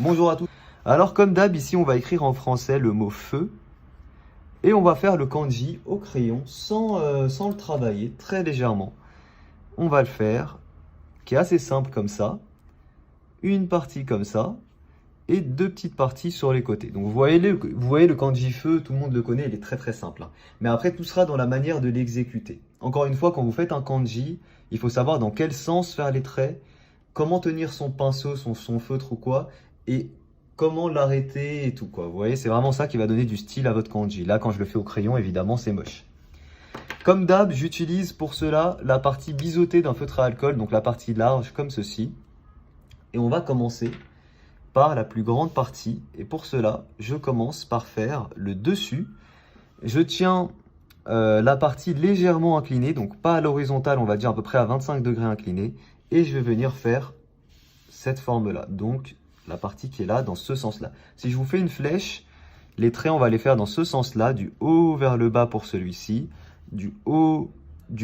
Bonjour à tous. Alors comme d'hab, ici on va écrire en français le mot feu et on va faire le kanji au crayon sans le travailler, très légèrement. On va le faire, qui est assez simple comme ça, une partie comme ça et deux petites parties sur les côtés. Donc vous voyez le kanji feu, tout le monde le connaît, il est très simple, hein. Mais après tout sera dans la manière de l'exécuter. Encore une fois, quand vous faites un kanji, il faut savoir dans quel sens faire les traits, comment tenir son pinceau, son feutre ou quoi, et comment l'arrêter et tout quoi. Vous voyez, c'est vraiment ça qui va donner du style à votre kanji. Là, quand je le fais au crayon, évidemment, c'est moche. Comme d'hab, j'utilise pour cela la partie biseautée d'un feutre à alcool, donc la partie large comme ceci. Et on va commencer par la plus grande partie. Et pour cela, je commence par faire le dessus. Je tiens la partie légèrement inclinée, donc pas à l'horizontale, on va dire à peu près à 25 degrés inclinée. Et je vais venir faire cette forme-là. Donc, la partie qui est là, dans ce sens-là. Si je vous fais une flèche, les traits, on va les faire dans ce sens-là, du haut vers le bas pour celui-ci, du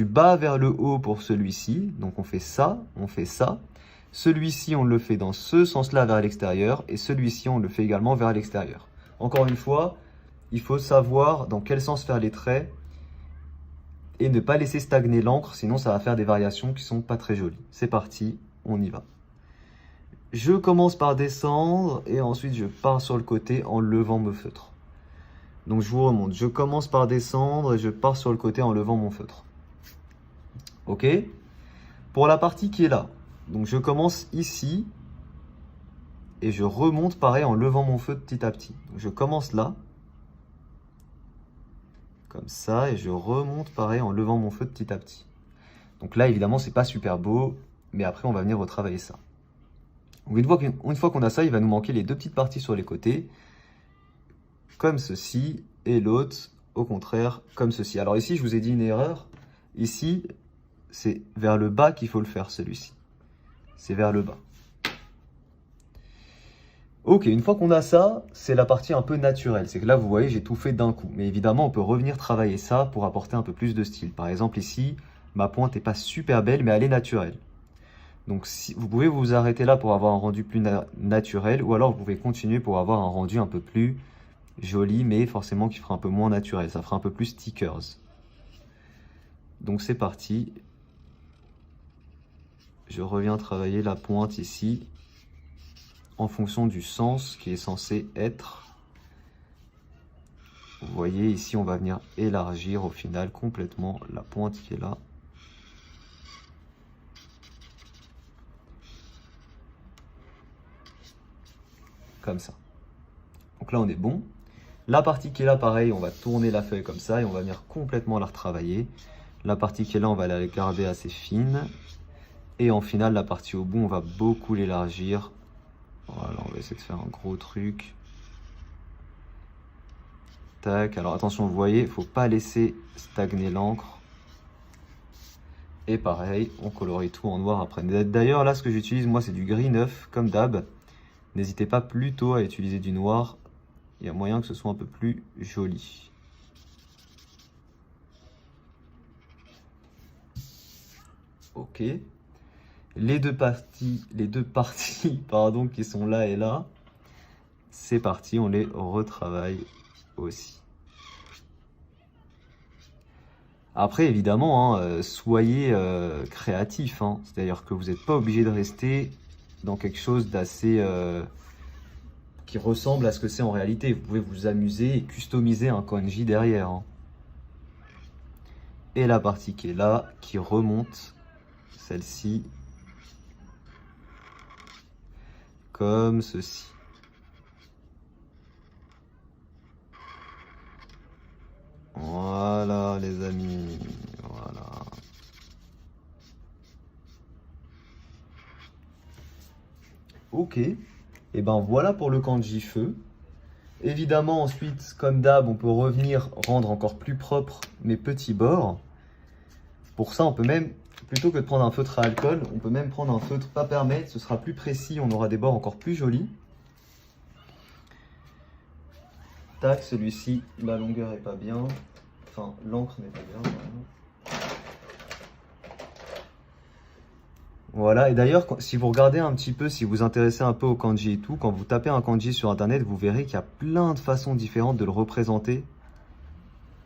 bas vers le haut pour celui-ci. Donc, on fait ça, on fait ça. Celui-ci, on le fait dans ce sens-là vers l'extérieur, et celui-ci, on le fait également vers l'extérieur. Encore une fois, il faut savoir dans quel sens faire les traits, et ne pas laisser stagner l'encre, sinon ça va faire des variations qui sont pas très jolies. C'est parti, on y va. Je commence par descendre et ensuite je pars sur le côté en levant mon feutre. Donc je vous remonte, je commence par descendre et je pars sur le côté en levant mon feutre. Ok? Pour la partie qui est là, donc je commence ici et je remonte pareil en levant mon feutre petit à petit. Donc je commence là, comme ça, et je remonte pareil en levant mon feutre petit à petit. Donc là évidemment c'est pas super beau, mais après on va venir retravailler ça. Donc une fois qu'on a ça, il va nous manquer les deux petites parties sur les côtés, comme ceci, et l'autre, au contraire, comme ceci. Alors ici, je vous ai dit une erreur. Ici, c'est vers le bas qu'il faut le faire, celui-ci. C'est vers le bas. Ok, une fois qu'on a ça, c'est la partie un peu naturelle. C'est que là, vous voyez, j'ai tout fait d'un coup. Mais évidemment, on peut revenir travailler ça pour apporter un peu plus de style. Par exemple, ici, ma pointe n'est pas super belle, mais elle est naturelle. Donc vous pouvez vous arrêter là pour avoir un rendu plus naturel, ou alors vous pouvez continuer pour avoir un rendu un peu plus joli, mais forcément qui fera un peu moins naturel, ça fera un peu plus stickers. Donc c'est parti. Je reviens travailler la pointe ici, en fonction du sens qui est censé être. Vous voyez, ici on va venir élargir au final complètement la pointe qui est là. Comme ça. Donc là on est bon. La partie qui est là, pareil, on va tourner la feuille comme ça et on va venir complètement la retravailler. La partie qui est là, on va la garder assez fine. Et en final, la partie au bout, on va beaucoup l'élargir. Voilà, on va essayer de faire un gros truc. Tac, alors attention, vous voyez, il ne faut pas laisser stagner l'encre. Et pareil, on colorie tout en noir après. D'ailleurs, là, ce que j'utilise, moi, c'est du gris neuf, comme d'hab. N'hésitez pas plutôt à utiliser du noir. Il y a moyen que ce soit un peu plus joli. Ok. Les deux parties pardon, qui sont là et là, c'est parti, on les retravaille aussi. Après, évidemment, hein, soyez créatif, hein. C'est-à-dire que vous n'êtes pas obligé de rester dans quelque chose d'assez... qui ressemble à ce que c'est en réalité. Vous pouvez vous amuser et customiser un kanji derrière, hein. Et la partie qui est là, qui remonte, celle-ci, comme ceci. Voilà les amis, voilà. Ok, et ben voilà pour le kanji feu. Évidemment, ensuite, comme d'hab, on peut revenir rendre encore plus propre mes petits bords. Pour ça, on peut même, plutôt que de prendre un feutre à alcool, on peut même prendre un feutre Papermate, ce sera plus précis, on aura des bords encore plus jolis. Tac, celui-ci, la longueur est pas bien, enfin l'encre n'est pas bien. Voilà, et d'ailleurs, si vous regardez un petit peu, si vous vous intéressez un peu au kanji et tout, quand vous tapez un kanji sur internet, vous verrez qu'il y a plein de façons différentes de le représenter.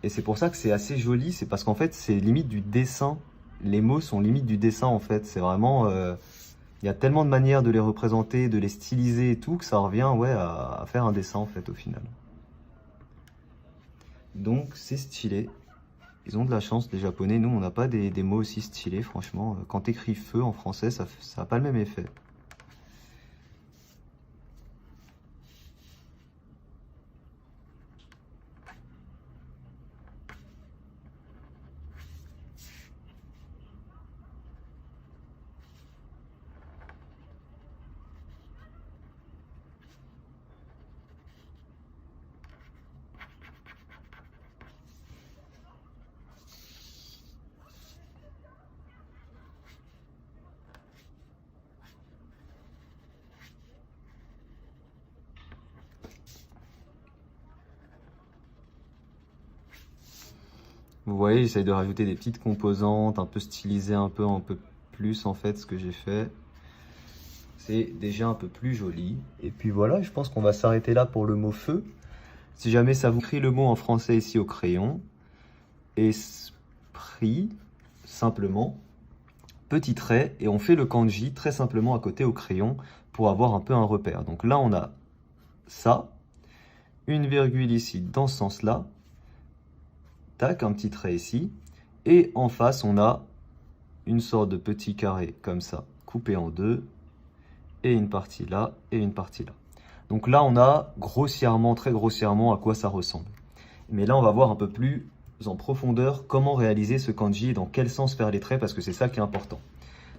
Et c'est pour ça que c'est assez joli, c'est parce qu'en fait, c'est limite du dessin. Les mots sont limite du dessin en fait. C'est vraiment. Il y a tellement de manières de les représenter, de les styliser et tout, que ça revient ouais, à faire un dessin en fait au final. Donc c'est stylé. Ils ont de la chance, les Japonais. Nous, on n'a pas des mots aussi stylés, franchement. Quand t'écris feu en français, ça n'a pas le même effet. Vous voyez, j'essaye de rajouter des petites composantes, un peu stylisées, un peu plus en fait ce que j'ai fait. C'est déjà un peu plus joli. Et puis voilà, je pense qu'on va s'arrêter là pour le mot feu. Si jamais ça vous écrit le mot en français ici au crayon, esprit, simplement, petit trait, et on fait le kanji très simplement à côté au crayon pour avoir un peu un repère. Donc là, on a ça, une virgule ici dans ce sens-là, tac, un petit trait ici, et en face, on a une sorte de petit carré comme ça, coupé en deux, et une partie là, et une partie là. Donc là, on a grossièrement, très grossièrement, à quoi ça ressemble. Mais là, on va voir un peu plus en profondeur comment réaliser ce kanji et dans quel sens faire les traits, parce que c'est ça qui est important.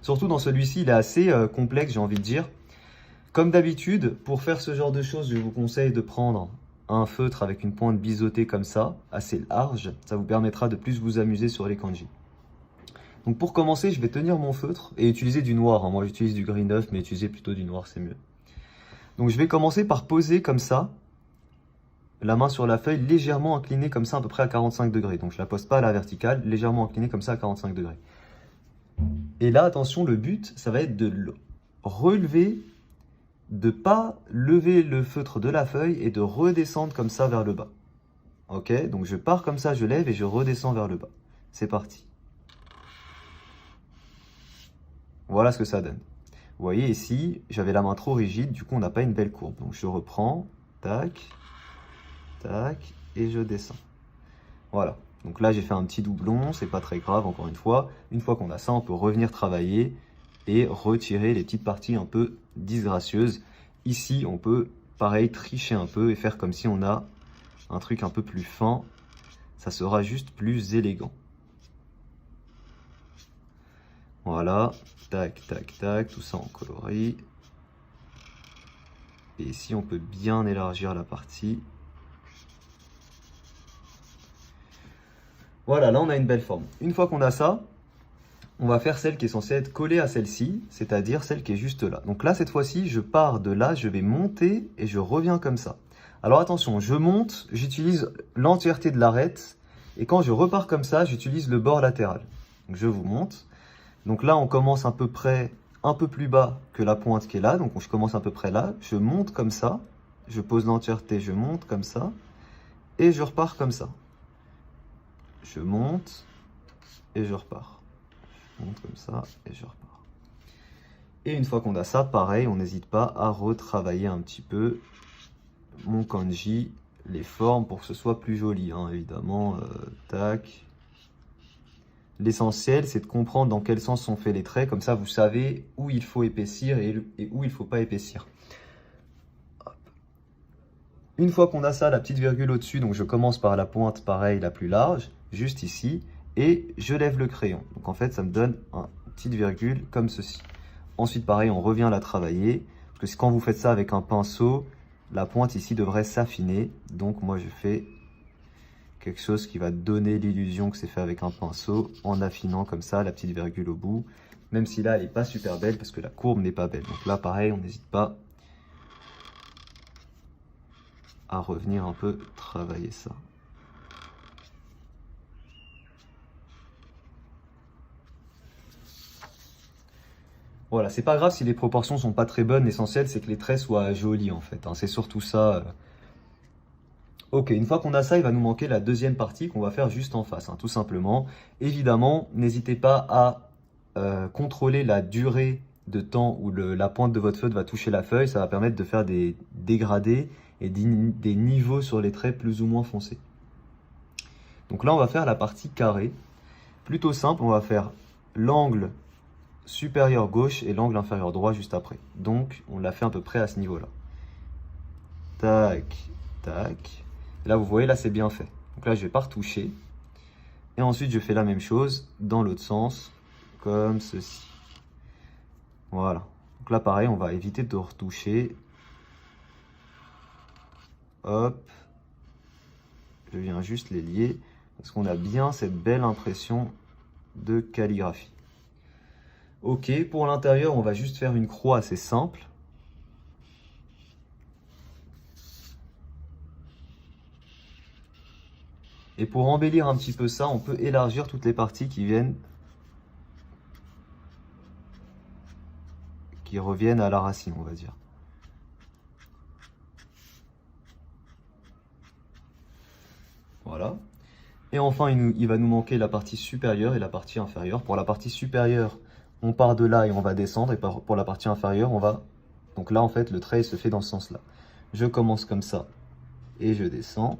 Surtout dans celui-ci, il est assez complexe, j'ai envie de dire. Comme d'habitude, pour faire ce genre de choses, je vous conseille de prendre un feutre avec une pointe biseautée comme ça, assez large. Ça vous permettra de plus vous amuser sur les kanji. Donc pour commencer, je vais tenir mon feutre et utiliser du noir. Moi, j'utilise du gris neuf, mais utiliser plutôt du noir, c'est mieux. Donc je vais commencer par poser comme ça, la main sur la feuille, légèrement inclinée comme ça, à peu près à 45 degrés. Donc je la pose pas à la verticale, légèrement inclinée comme ça à 45 degrés. Et là, attention, le but, ça va être de le relever, de pas lever le feutre de la feuille et de redescendre comme ça vers le bas. Ok, donc je pars comme ça, je lève et je redescends vers le bas. C'est parti. Voilà ce que ça donne. Vous voyez ici, j'avais la main trop rigide, du coup on n'a pas une belle courbe. Donc je reprends, tac, tac, et je descends. Voilà. Donc là j'ai fait un petit doublon, c'est pas très grave encore une fois. Une fois qu'on a ça, on peut revenir travailler et retirer les petites parties un peu disgracieuses. Ici, on peut, pareil, tricher un peu et faire comme si on a un truc un peu plus fin. Ça sera juste plus élégant. Voilà, tac, tac, tac, tout ça en coloris. Et ici, on peut bien élargir la partie. Voilà, là, on a une belle forme. Une fois qu'on a ça, on va faire celle qui est censée être collée à celle-ci, c'est-à-dire celle qui est juste là. Donc là, cette fois-ci, je pars de là, je vais monter et je reviens comme ça. Alors attention, je monte, j'utilise l'entièreté de l'arête, et quand je repars comme ça, j'utilise le bord latéral. Donc je vous monte. Donc là, on commence à peu près un peu plus bas que la pointe qui est là, donc je commence à peu près là, je monte comme ça, je pose l'entièreté, je monte comme ça, et je repars comme ça. Je monte et je repars. Je monte comme ça et je repars. Et une fois qu'on a ça, pareil, on n'hésite pas à retravailler un petit peu mon kanji, les formes pour que ce soit plus joli, hein, évidemment. Tac. L'essentiel, c'est de comprendre dans quel sens sont faits les traits, comme ça vous savez où il faut épaissir et où il ne faut pas épaissir. Hop. Une fois qu'on a ça, la petite virgule au-dessus, donc je commence par la pointe, pareil, la plus large, juste ici, et je lève le crayon. Donc en fait, ça me donne une petite virgule comme ceci. Ensuite, pareil, on revient la travailler, parce que quand vous faites ça avec un pinceau, la pointe ici devrait s'affiner. Donc moi, je fais quelque chose qui va donner l'illusion que c'est fait avec un pinceau, en affinant comme ça la petite virgule au bout. Même si là, elle n'est pas super belle, parce que la courbe n'est pas belle. Donc là, pareil, on n'hésite pas à revenir un peu travailler ça. Voilà, c'est pas grave si les proportions sont pas très bonnes, l'essentiel c'est que les traits soient jolis en fait, hein. C'est surtout ça. Ok, une fois qu'on a ça, il va nous manquer la deuxième partie qu'on va faire juste en face, hein, tout simplement. Évidemment, n'hésitez pas à contrôler la durée de temps où la pointe de votre feutre va toucher la feuille. Ça va permettre de faire des dégradés et des niveaux sur les traits plus ou moins foncés. Donc là, on va faire la partie carrée. Plutôt simple, on va faire l'angle supérieur gauche et l'angle inférieur droit juste après. Donc, on l'a fait à peu près à ce niveau-là. Tac, tac. Là, vous voyez, là, c'est bien fait. Donc là, je vais pas retoucher. Et ensuite, je fais la même chose dans l'autre sens, comme ceci. Voilà. Donc là, pareil, on va éviter de retoucher. Hop. Je viens juste les lier, parce qu'on a bien cette belle impression de calligraphie. Ok, pour l'intérieur, on va juste faire une croix assez simple. Et pour embellir un petit peu ça, on peut élargir toutes les parties qui reviennent à la racine, on va dire. Voilà. Et enfin, il va nous manquer la partie supérieure et la partie inférieure. Pour la partie supérieure, on part de là et on va descendre. Et pour la partie inférieure, on va... Donc là, en fait, le trait se fait dans ce sens-là. Je commence comme ça et je descends.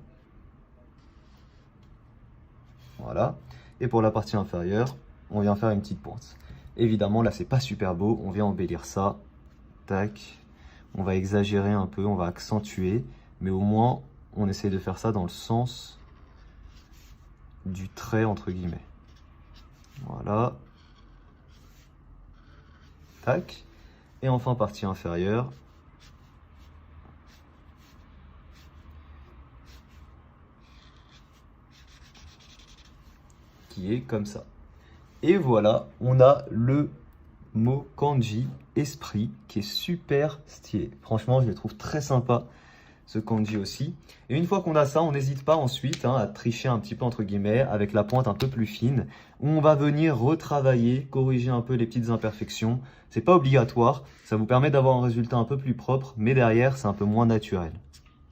Voilà. Et pour la partie inférieure, on vient faire une petite pointe. Évidemment, là, c'est pas super beau. On vient embellir ça. Tac. On va exagérer un peu, on va accentuer. Mais au moins, on essaie de faire ça dans le sens du trait, entre guillemets. Voilà. Tac. Et enfin, partie inférieure. Qui est comme ça. Et voilà, on a le mot kanji esprit qui est super stylé. Franchement, je le trouve très sympa, ce kanji aussi. Et une fois qu'on a ça, on n'hésite pas ensuite à tricher un petit peu entre guillemets avec la pointe un peu plus fine. On va venir retravailler, corriger un peu les petites imperfections. C'est pas obligatoire, ça vous permet d'avoir un résultat un peu plus propre, mais derrière c'est un peu moins naturel.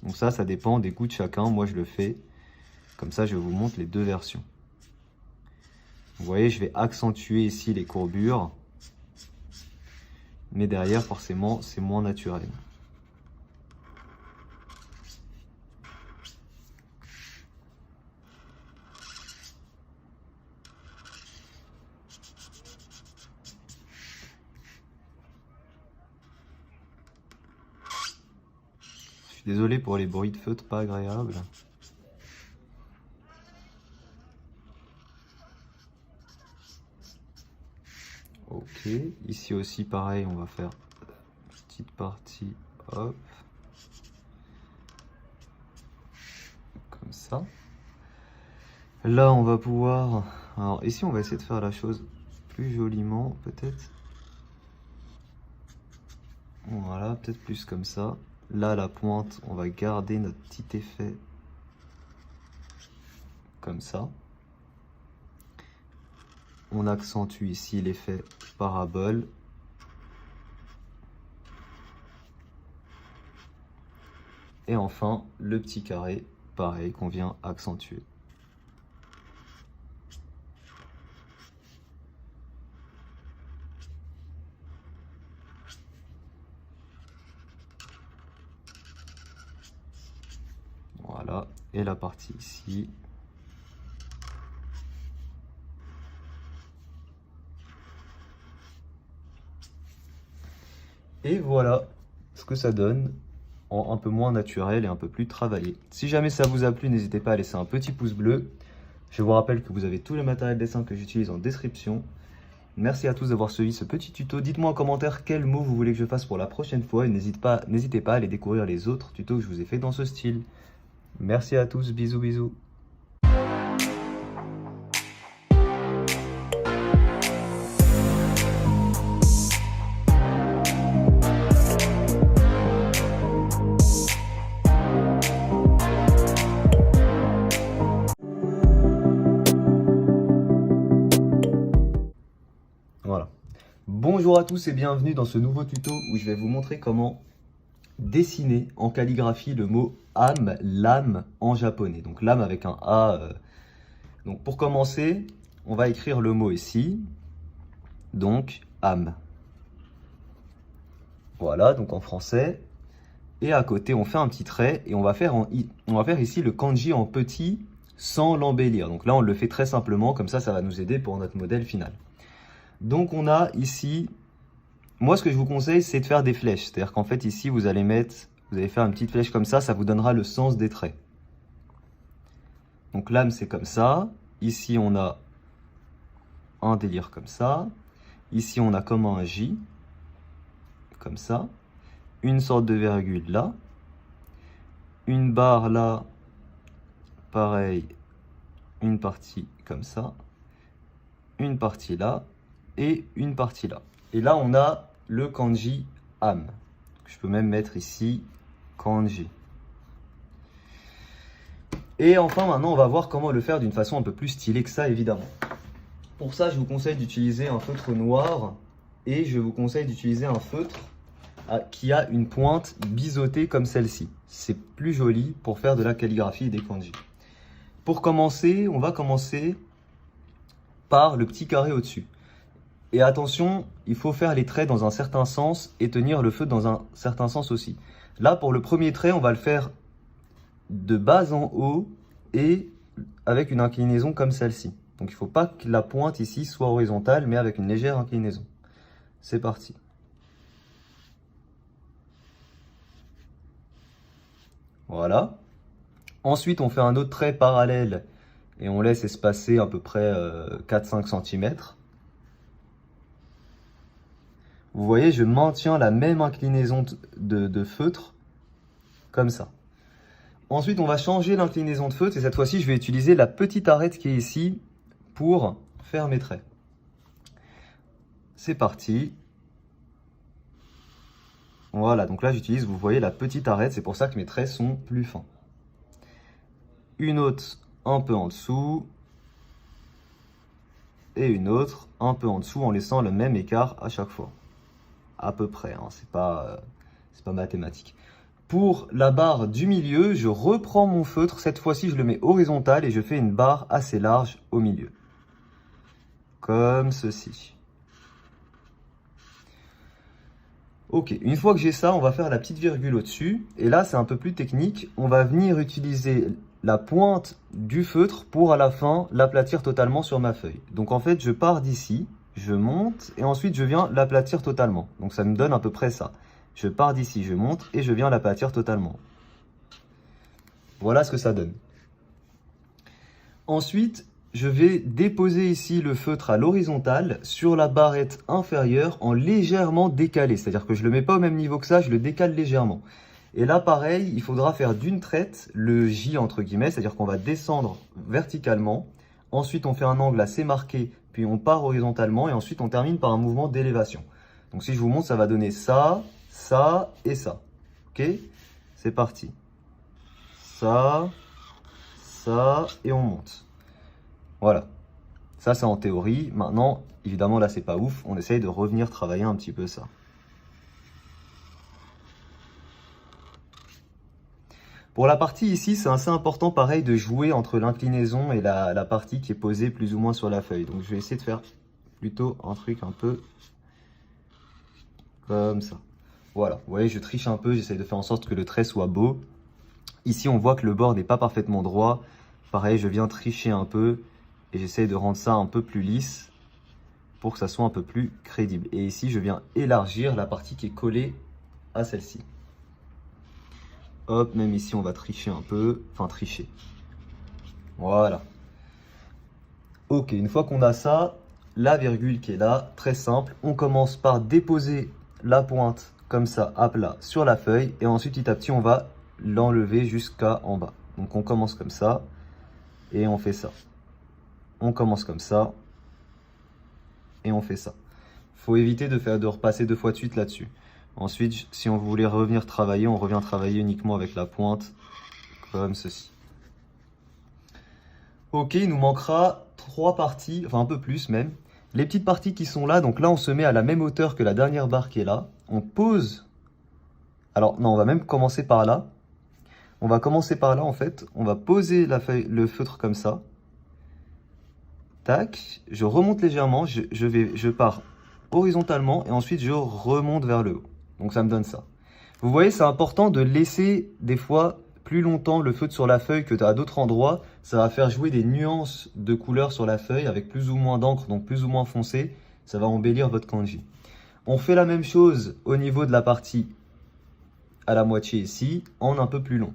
Donc ça dépend des goûts de chacun. Moi je le fais comme ça, je vous montre les deux versions. Vous voyez, je vais accentuer ici les courbures. Mais derrière, forcément, c'est moins naturel. Je suis désolé pour les bruits de feutre pas agréables. Ok, ici aussi pareil, on va faire une petite partie, hop, comme ça. Là, on va pouvoir... Alors ici, on va essayer de faire la chose plus joliment, peut-être. Voilà, peut-être plus comme ça. Là, la pointe, on va garder notre petit effet comme ça. On accentue ici l'effet parabole. Et enfin, le petit carré, pareil, qu'on vient accentuer. Voilà, et la partie ici. Et voilà ce que ça donne en un peu moins naturel et un peu plus travaillé. Si jamais ça vous a plu, n'hésitez pas à laisser un petit pouce bleu. Je vous rappelle que vous avez tout le matériel dessin que j'utilise en description. Merci à tous d'avoir suivi ce petit tuto. Dites-moi en commentaire quel mot vous voulez que je fasse pour la prochaine fois et n'hésitez pas à aller découvrir les autres tutos que je vous ai fait dans ce style. Merci à tous, bisous bisous. Voilà. Bonjour. Bonjour à tous et bienvenue dans ce nouveau tuto où je vais vous montrer comment dessiner en calligraphie le mot âme, l'âme en japonais. Donc l'âme avec un A. Donc pour commencer, on va écrire le mot ici. Donc âme. Voilà, donc en français. Et à côté, on fait un petit trait et on va faire ici le kanji en petit sans l'embellir. Donc là, on le fait très simplement, comme ça va nous aider pour notre modèle final. Donc on a ici, moi ce que je vous conseille, c'est de faire des flèches. C'est-à-dire qu'en fait ici, vous allez faire une petite flèche comme ça vous donnera le sens des traits. Donc l'âme, c'est comme ça. Ici, on a un délire comme ça. Ici, on a comme un J, comme ça. Une sorte de virgule là. Une barre là, pareil, une partie comme ça. Une partie là et une partie là. Et là, on a le kanji âme. Je peux même mettre ici kanji. Et enfin, maintenant, on va voir comment le faire d'une façon un peu plus stylée que ça, évidemment. Pour ça, je vous conseille d'utiliser un feutre noir et je vous conseille d'utiliser un feutre qui a une pointe biseautée comme celle-ci. C'est plus joli pour faire de la calligraphie et des kanji. Pour commencer, on va commencer par le petit carré au-dessus. Et attention, il faut faire les traits dans un certain sens et tenir le feutre dans un certain sens aussi. Là, pour le premier trait, on va le faire de bas en haut et avec une inclinaison comme celle-ci. Donc il ne faut pas que la pointe ici soit horizontale, mais avec une légère inclinaison. C'est parti. Voilà. Ensuite, on fait un autre trait parallèle et on laisse espacer à peu près 4-5 cm. Vous voyez, je maintiens la même inclinaison de feutre, comme ça. Ensuite, on va changer l'inclinaison de feutre et cette fois-ci, je vais utiliser la petite arête qui est ici pour faire mes traits. C'est parti. Voilà, donc là, j'utilise, vous voyez, la petite arête. C'est pour ça que mes traits sont plus fins. Une autre un peu en dessous. Et une autre un peu en dessous en laissant le même écart à chaque fois. À peu près, hein, c'est pas mathématique. Pour la barre du milieu, je reprends mon feutre. Cette fois-ci, je le mets horizontal et je fais une barre assez large au milieu. Comme ceci. Ok, une fois que j'ai ça, on va faire la petite virgule au-dessus. Et là, c'est un peu plus technique. On va venir utiliser la pointe du feutre pour à la fin l'aplatir totalement sur ma feuille. Donc en fait, je pars d'ici, je monte et ensuite je viens l'aplatir totalement. Donc ça me donne à peu près ça. Je pars d'ici, je monte et je viens l'aplatir totalement. Voilà ce que ça donne. Ensuite, je vais déposer ici le feutre à l'horizontale sur la barrette inférieure en légèrement décalé. C'est-à-dire que je ne le mets pas au même niveau que ça, je le décale légèrement. Et là, pareil, il faudra faire d'une traite le J entre guillemets, c'est-à-dire qu'on va descendre verticalement. Ensuite, on fait un angle assez marqué, puis on part horizontalement et ensuite on termine par un mouvement d'élévation. Donc si je vous montre, ça va donner ça, ça et ça. Ok? C'est parti. Ça et on monte. Voilà. Ça, c'est en théorie. Maintenant, évidemment, là, c'est pas ouf. On essaye de revenir travailler un petit peu ça. Pour la partie ici, c'est assez important, pareil, de jouer entre l'inclinaison et la partie qui est posée plus ou moins sur la feuille. Donc, je vais essayer de faire plutôt un truc un peu comme ça. Voilà, vous voyez, je triche un peu, j'essaie de faire en sorte que le trait soit beau. Ici, on voit que le bord n'est pas parfaitement droit. Pareil, je viens tricher un peu et j'essaie de rendre ça un peu plus lisse pour que ça soit un peu plus crédible. Et ici, je viens élargir la partie qui est collée à celle-ci. Hop, même ici, on va tricher un peu. Enfin, tricher. Voilà. Ok, une fois qu'on a ça, la virgule qui est là, très simple. On commence par déposer la pointe comme ça, à plat, sur la feuille. Et ensuite, petit à petit, on va l'enlever jusqu'à en bas. Donc, on commence comme ça. Et on fait ça. On commence comme ça. Et on fait ça. Il faut éviter de repasser 2 fois de suite là-dessus. Ensuite, si on voulait revenir travailler, on revient travailler uniquement avec la pointe, comme ceci. Ok, il nous manquera 3 parties, enfin un peu plus même. les petites parties qui sont là, donc là on se met à la même hauteur que la dernière barre qui est là. On pose, alors non, on va même commencer par là. On va commencer par là en fait, on va poser le feutre comme ça. Tac, je remonte légèrement, je pars horizontalement et ensuite je remonte vers le haut. Donc ça me donne ça. Vous voyez, c'est important de laisser des fois plus longtemps le feutre sur la feuille que à d'autres endroits. Ça va faire jouer des nuances de couleurs sur la feuille avec plus ou moins d'encre, donc plus ou moins foncé. Ça va embellir votre kanji. On fait la même chose au niveau de la partie à la moitié ici, en un peu plus long.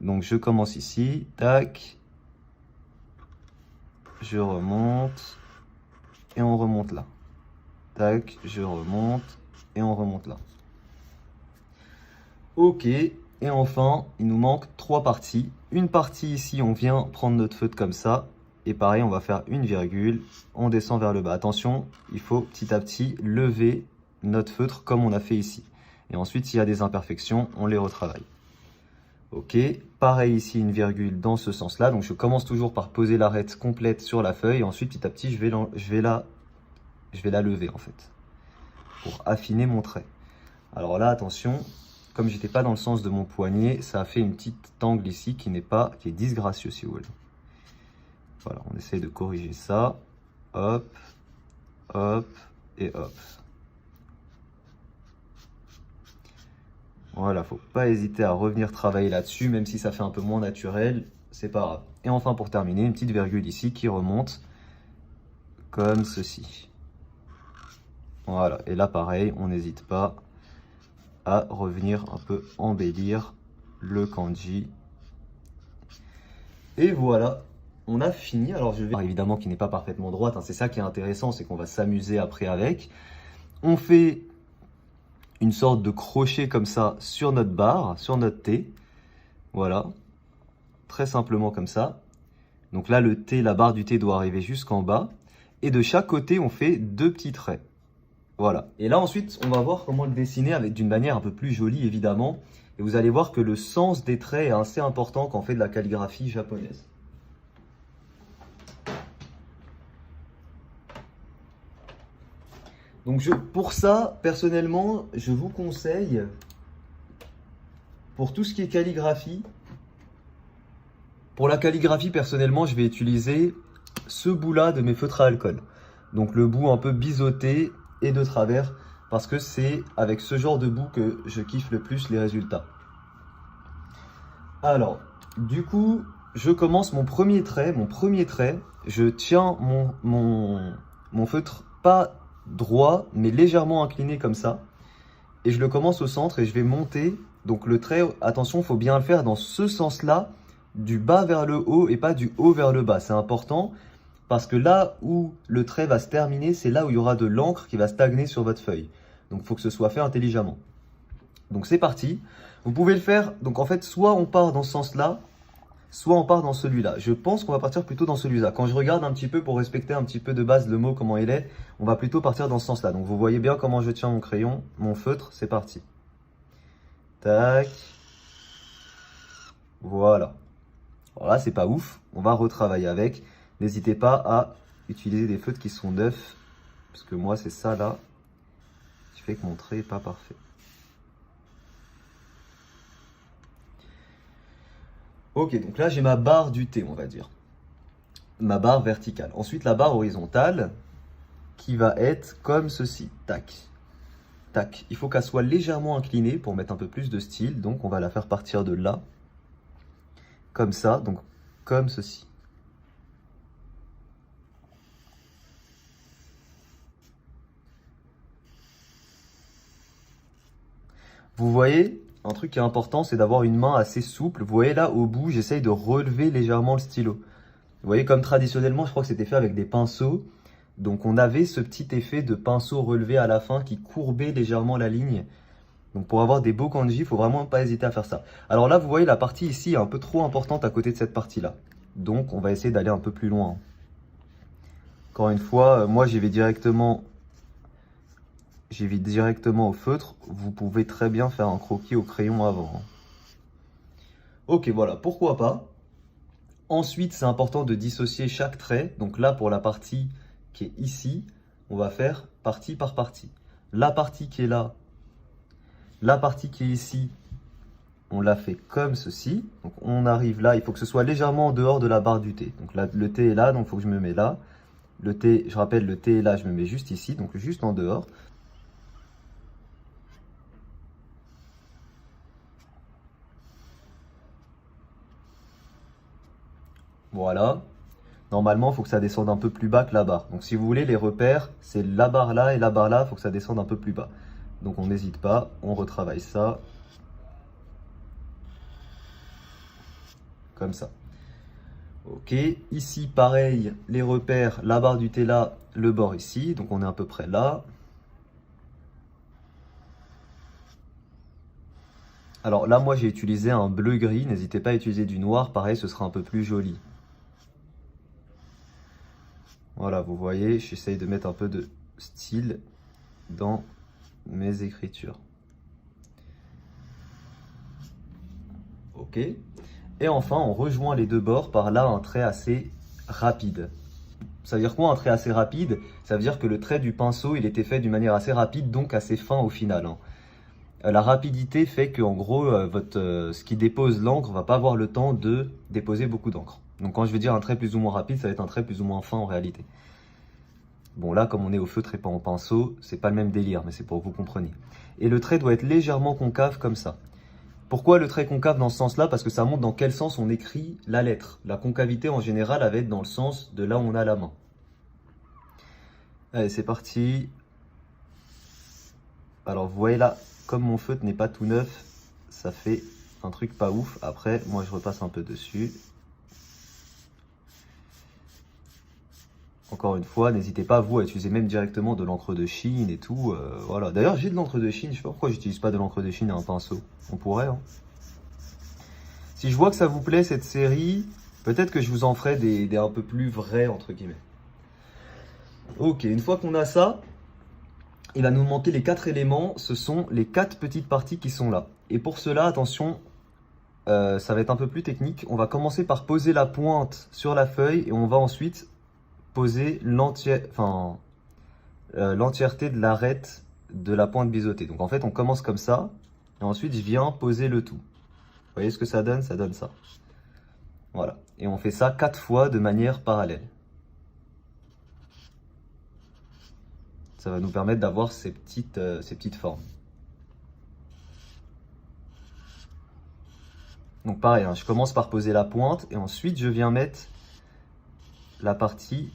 Donc je commence ici, tac, je remonte et on remonte là. Tac, je remonte et on remonte là. Ok, et enfin, il nous manque 3 parties. Une partie ici, on vient prendre notre feutre comme ça. Et pareil, on va faire une virgule, on descend vers le bas. Attention, il faut petit à petit lever notre feutre comme on a fait ici. Et ensuite, s'il y a des imperfections, on les retravaille. Ok, pareil ici, une virgule dans ce sens-là. Donc je commence toujours par poser l'arête complète sur la feuille. Et ensuite, petit à petit, je vais la lever en fait, pour affiner mon trait. Alors là, attention, comme j'étais pas dans le sens de mon poignet, ça a fait une petite angle ici qui est disgracieux si vous voulez. Voilà, on essaye de corriger ça. Hop, hop et hop. Voilà, faut pas hésiter à revenir travailler là-dessus, même si ça fait un peu moins naturel, c'est pas grave. Et enfin, pour terminer, une petite virgule ici qui remonte comme ceci. Voilà, et là pareil, on n'hésite pas à revenir un peu embellir le kanji. Et voilà, on a fini. Alors je vais évidemment qui n'est pas parfaitement droite, hein, c'est ça qui est intéressant, c'est qu'on va s'amuser après avec. On fait une sorte de crochet comme ça sur notre barre, sur notre T. Voilà, très simplement comme ça. Donc là, le T, la barre du T doit arriver jusqu'en bas. Et de chaque côté, on fait 2 petits traits. Voilà. Et là, ensuite, on va voir comment le dessiner d'une manière un peu plus jolie, évidemment. Et vous allez voir que le sens des traits est assez important quand on fait de la calligraphie japonaise. Donc pour ça, personnellement, je vous conseille, pour tout ce qui est calligraphie, pour la calligraphie, personnellement, je vais utiliser ce bout-là de mes feutres à alcool. Donc le bout un peu biseauté et de travers, parce que c'est avec ce genre de bout que je kiffe le plus les résultats. Alors, du coup, je commence mon premier trait. Je tiens mon feutre pas droit, mais légèrement incliné comme ça. Et je le commence au centre et je vais monter. Donc le trait, attention, il faut bien le faire dans ce sens-là, du bas vers le haut et pas du haut vers le bas. C'est important parce que là où le trait va se terminer, c'est là où il y aura de l'encre qui va stagner sur votre feuille. Donc il faut que ce soit fait intelligemment. Donc c'est parti. Vous pouvez le faire, donc en fait, soit on part dans ce sens-là, soit on part dans celui-là. Je pense qu'on va partir plutôt dans celui-là. Quand je regarde un petit peu pour respecter un petit peu de base le mot, comment il est, on va plutôt partir dans ce sens-là. Donc vous voyez bien comment je tiens mon crayon, mon feutre, c'est parti. Tac. Voilà. Alors là, c'est pas ouf, on va retravailler avec. N'hésitez pas à utiliser des feutres qui sont neufs, parce que moi, c'est ça là qui fait que mon trait n'est pas parfait. Ok, donc là j'ai ma barre du T, on va dire. Ma barre verticale. Ensuite la barre horizontale qui va être comme ceci. Tac. Tac. Il faut qu'elle soit légèrement inclinée pour mettre un peu plus de style. Donc on va la faire partir de là. Comme ça, donc comme ceci. Vous voyez, un truc qui est important, c'est d'avoir une main assez souple. Vous voyez là, au bout, j'essaye de relever légèrement le stylo. Vous voyez, comme traditionnellement, je crois que c'était fait avec des pinceaux. Donc on avait ce petit effet de pinceau relevé à la fin qui courbait légèrement la ligne. Donc pour avoir des beaux kanji, il faut vraiment pas hésiter à faire ça. Alors là, vous voyez, la partie ici est un peu trop importante à côté de cette partie-là. Donc on va essayer d'aller un peu plus loin. Encore une fois, moi j'y vais directement au feutre. Vous pouvez très bien faire un croquis au crayon avant. Ok, voilà, pourquoi pas. Ensuite, c'est important de dissocier chaque trait. Donc là, pour la partie qui est ici, on va faire partie par partie. La partie qui est là, la partie qui est ici, on l'a fait comme ceci. Donc on arrive là, il faut que ce soit légèrement en dehors de la barre du T. Donc là, le T est là, donc il faut que je me mets là. Le T, je rappelle, le T est là, je me mets juste ici, donc juste en dehors. Voilà. Normalement, il faut que ça descende un peu plus bas que la barre. Donc si vous voulez, les repères, c'est la barre là et la barre là, il faut que ça descende un peu plus bas. Donc on n'hésite pas, on retravaille ça. Comme ça. Ok, ici pareil, les repères, la barre du T là, le bord ici, donc on est à peu près là. Alors là, moi j'ai utilisé un bleu-gris, n'hésitez pas à utiliser du noir, pareil, ce sera un peu plus joli. Voilà, vous voyez, j'essaye de mettre un peu de style dans mes écritures. Ok. Et enfin, on rejoint les deux bords par là un trait assez rapide. Ça veut dire quoi un trait assez rapide? Ça veut dire que le trait du pinceau, il était fait d'une manière assez rapide, donc assez fin au final. La rapidité fait que en gros, ce qui dépose l'encre va pas avoir le temps de déposer beaucoup d'encre. Donc quand je vais dire un trait plus ou moins rapide, ça va être un trait plus ou moins fin en réalité. Bon là, comme on est au feutre et pas en pinceau, c'est pas le même délire, mais c'est pour que vous compreniez. Et le trait doit être légèrement concave comme ça. Pourquoi le trait concave dans ce sens-là? Parce que ça montre dans quel sens on écrit la lettre. La concavité en général, elle va être dans le sens de là où on a la main. Allez, c'est parti. Alors vous voyez là, comme mon feutre n'est pas tout neuf, ça fait un truc pas ouf. Après, moi je repasse un peu dessus. Encore une fois, n'hésitez pas vous à utiliser même directement de l'encre de Chine et tout. Voilà. D'ailleurs, j'ai de l'encre de Chine. Je sais pas pourquoi j'utilise pas de l'encre de Chine et un pinceau. On pourrait. Hein. Si je vois que ça vous plaît cette série, peut-être que je vous en ferai des un peu plus vrais entre guillemets. Ok, une fois qu'on a ça, il va nous manquer les 4 éléments. Ce sont les 4 petites parties qui sont là. Et pour cela, attention, ça va être un peu plus technique. On va commencer par poser la pointe sur la feuille et on va ensuite poser l'entièreté de l'arête de la pointe biseautée. Donc en fait, on commence comme ça et ensuite je viens poser le tout. Vous voyez ce que ça donne? Ça donne ça. Voilà. Et on fait ça 4 fois de manière parallèle. Ça va nous permettre d'avoir ces petites formes. Donc pareil, hein, je commence par poser la pointe et ensuite je viens mettre la partie...